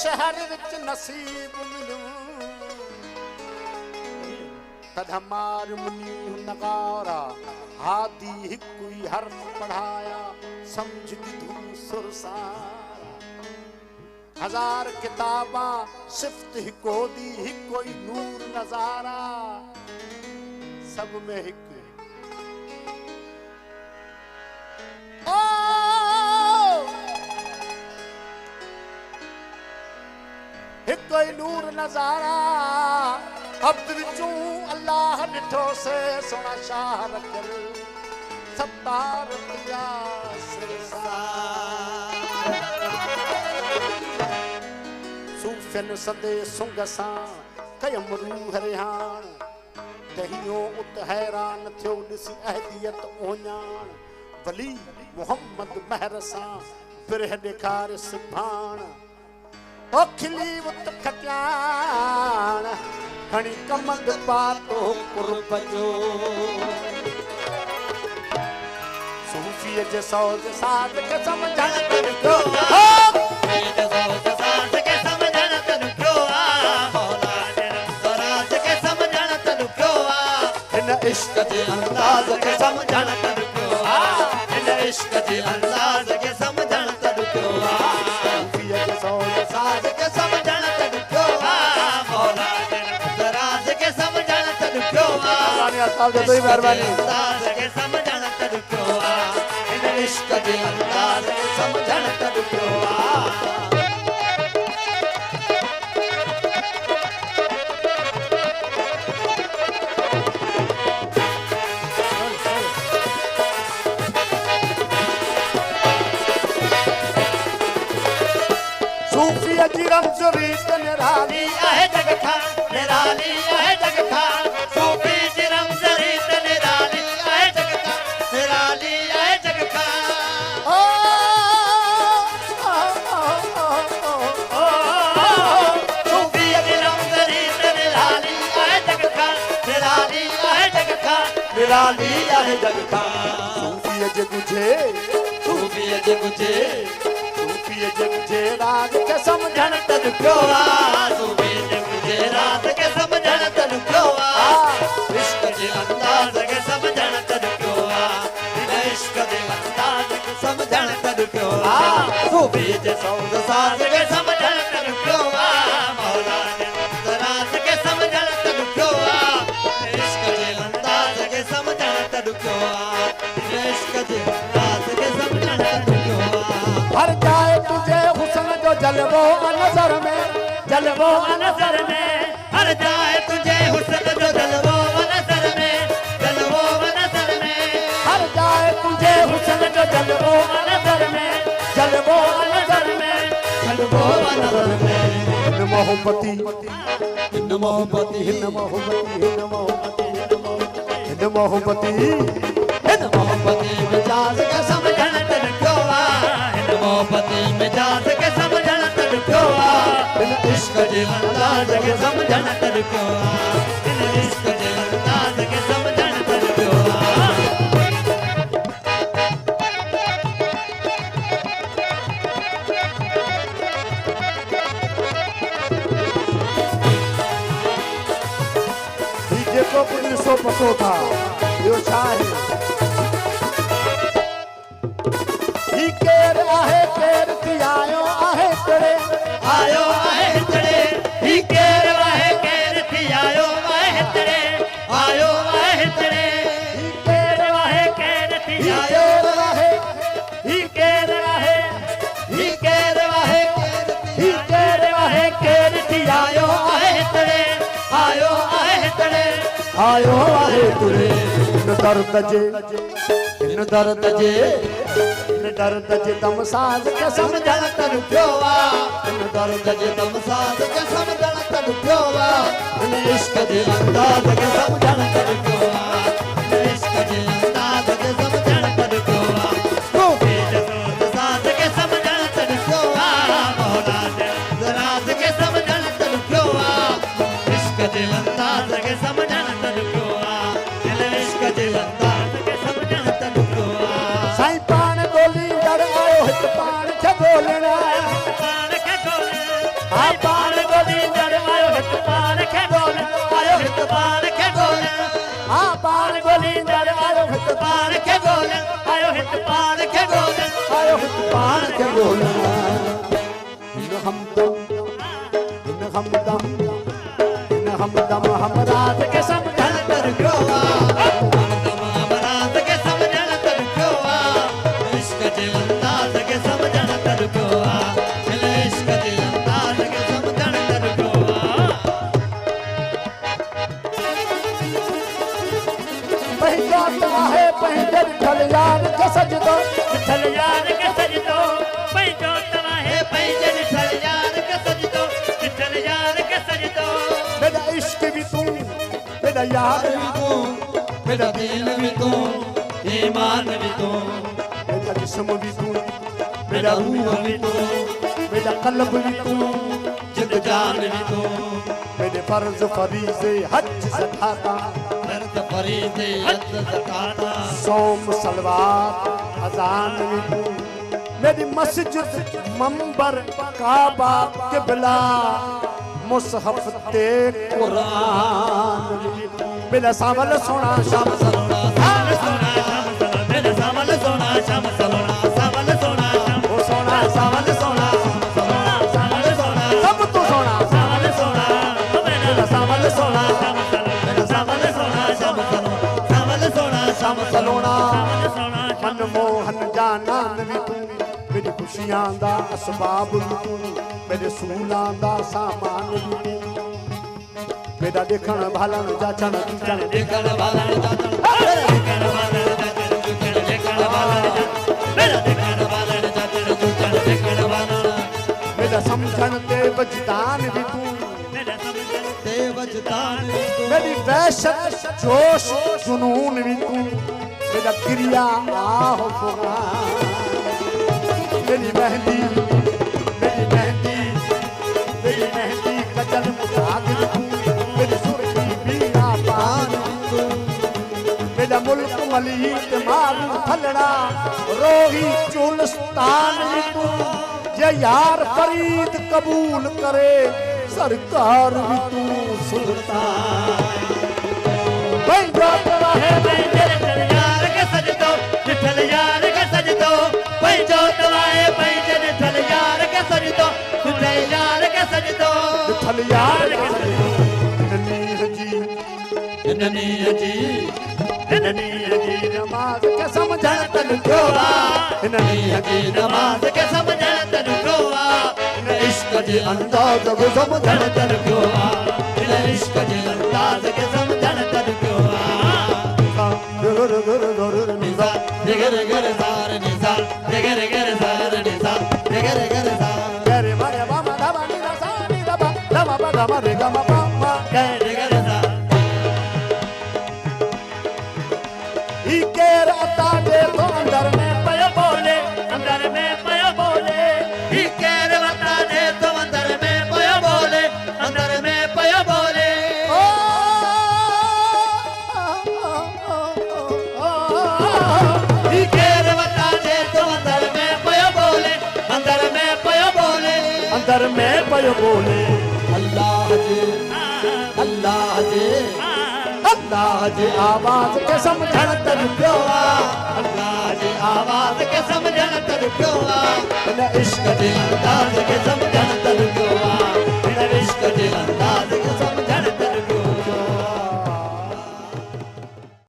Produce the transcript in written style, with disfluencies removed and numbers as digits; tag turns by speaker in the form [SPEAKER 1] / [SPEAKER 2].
[SPEAKER 1] शहर विच नसीब मिलूं तधमार मुनी नगारा हादी हिकुई हर्फ पढ़ाया समझ दिधू सुरसारा हजार किताबा सिफ्त हिको दी हिकोई नूर नजारा सब में हिक ओ हिकोई नूर नजारा अब्द विचू अल्लाह निठो से सोना शाह रखल सत्तार तुझा सूफियन सदे सुंग सां कयम रूह रिहान दहियो उत हैरान थियो ॾिसी अहदियत ओञाण वली मोहम्मद महर सां बिरह ॾेखार सिभाण ओ खिली उत खटियाण खणी कमंद पातो कुर्ब जो सूफीअ जे सौज साध के समझण तन क्यों जे सौज साध के समझण तन क्यों मौला ने राज के समझण तन क्यों इन इश्क जे अंदाज के समझण तन क्यों इन इश्क जे अंदाज के समझण तन क्यों सूफीअ जे सौज साध के समझण तन क्यों मौला ने राज के समझण तन क्यों साहब जी मेहरबानी अंदाज के समझण तन क्यों इन इश्क जे अंदाज के समझण तन क्यों सूफीअ जी रमज़ रीत निराली आहे जग खां निराली आहे जग खां सूफी जी रमज़ रीत निराली आहे जग खां निराली आहे जग खां सूफीअ जी रमज़ रीत निराली आहे जग खां निराली आहे जग खां निराली आहे जग खां सूफीअ जे गुझे सूफीअ जे गुझे सूफीअ जे गुझे राज के समझण तन क्यों सूफीअ जे गुझे राज के समझण तन क्यों इश्क जे अंदाज के समझण तन क्यों इश्क जे अंदाज के समझण तन क्यों सूफीअ जे सौज साज के समझण तन क्यों मौला ने राज के समझण तन क्यों इश्क जे अंदाज के समझण तन क्यों इश्क जे अंदाज के समझण तन क्यों हर जाए तुझे हुस्न जो जलवो नजर में जलवो नजर में हर जाए तुझे हुस्न जो जलवो नजर में जलवो नजर में हर जाए तुझे हुस्न जो जलवो नजर में जलवो नजर में जलवो नजर में इन मोहब्बती इन मोहब्बती इन मोहब्बती इन मोहब्बती इन मोहब्बती इन मोहब्बती मिजाज का समझण तन क्यों मोहब्बती मिजाज के समझण तन क्यों इन इश्क जे अंदाज के समझण तन क्यों इन इश्क जे अंदाज के समझण तन क्यों डीजे को पुलिस सो पसो था यो शाही केर आहे केर थी आयो आहे तड़े आयो आहे तड़े ही केर आहे केर थी आयो आहे तड़े आयो आहे तड़े ही केर आहे केर थी आयो आहे ही केर आहे ही केर आहे ही केर आहे केर थी आयो आहे तड़े आयो आहे तड़े आयो आहे तड़े इन दर्द जे दर्द जे दम साज के समझण तन क्यों इन दर्द जे दम साज के समझण तन क्यों इन इश्क जे अंदाज के समझण तन क्यों इन इश्क जे अंदाज के समझण तन क्यों सूफी जे साज के समझण तन क्यों मौला ने राज के समझण तन क्यों इश्क जे अंदाज के समझण तन क्यों इन इश्क जे अंदाज के समझण तन क्यों साईं पान गोली डर आयो हित पान खे गोलण हित पाण खे ॻोल्हण आयो हित पाण खे ॻोल्हण आयो हित पाण खे ॻोल्हण हिन हमदम हम रात के समझण तर पियो हम रात के समझण तर पियो इश्क जे अंदाज़ के समझण तर पियो इश्क जे अंदाज़ के समझण तर पियो पंहिंजो आहे पंहिंजे ॾिठल यार के सजदो ॾिठल यार के सजदो पंहिंजो आहे पंहिंजे ॾिठल यार के सजदो ॾिठल यार के सजदो मेरा इश्क भी तू मेरा यार भी तू मेरा दिल भी तू ईमान भी तू मेरा जिस्म भी तू मेरा रूह भी तू मेरा कल्ब भी तू जिद जान भी तू मेरे फर्ज फरीज़े हज ज़काता फर्ज फरीज़े हज ज़काता सोम सलवात अज़ान भी तू मेरी मस्जिद मंबर काबा किबला मुसहफ ते कुरान मेरा सावल सोना शाम सलोना सावल सोना शाम सलोना मेरा सावल सोना शाम सलोना सावल सोना शाम ओ सोना सावल सोना सोना सावल सोना सब तू सोना सावल सोना मेरा सावल सोना शाम सलोना मेरा सावल सोना शाम सलोना सावल सोना शाम सलोना मनमोहन जानान भी तू मेरी खुशियां दा असबाब भी तू मेरे सूलां दा सामान भी तू मेरा देखण भालण जाचण चूचण देखण भालण जाचण देखण भालण जाचण चूचण देखण भालण मेरा देखण भालण जाचण चूचण देखण भालण मेरा समझण ते वजदान भी तू मेरा समझण ते वजदान भी तू मेरी वहशत जोश जुनून भी तू मेरा गिरिया आह फुगान मेरी मेहंदी कजल मुसादिर तू मेरी सुरखी बीना पान तू मेरा मुल्क मलीक मारू थलड़ा रोही चुलस्तान तू जे यार फरीद कबूल करे सरकार भी तू सुल्तान पंहिंजो तवाहे पंहिंजे ॾिठल यार के सजदो ॾिठल यार के सजदो पंहिंजो तवाहे पंहिंजे ॾिठल यार के सजदो ॾिठल यार के सजदो ॾिठल यार के सजदो इन नीह जी नमाज़ के समझण तन पियो इन नीह जी नमाज़ के समझण तन पियो इन इश्क जे अंदाज़ के समझण तन पियो इन इश्क जे अंदाज़ के समझण तन पियो गर गर गर निसा गर गर सार निसा गर गर सार निसा गर गर सार गर मारे बाबा दाबा नी सा नी दाबा दाबा दाबा रे गा मा मा गर गर सार ई केर अता दे तो अंदर में पयो बोले अंदर में पयो बोले ई केर अता दे तो अंदर में पयो बोले अंदर में पयो बोले ई केर अता दे तो अंदर में पयो बोले अंदर में पयो बोले अंदर में पयो बोले अल्लाह जी अल्लाह जी अल्लाह जी आवाज़ के समझण तन पियो अल्लाह जी आवाज़ के समझण तन पियो इन इश्क जे अंदाज़ के समझण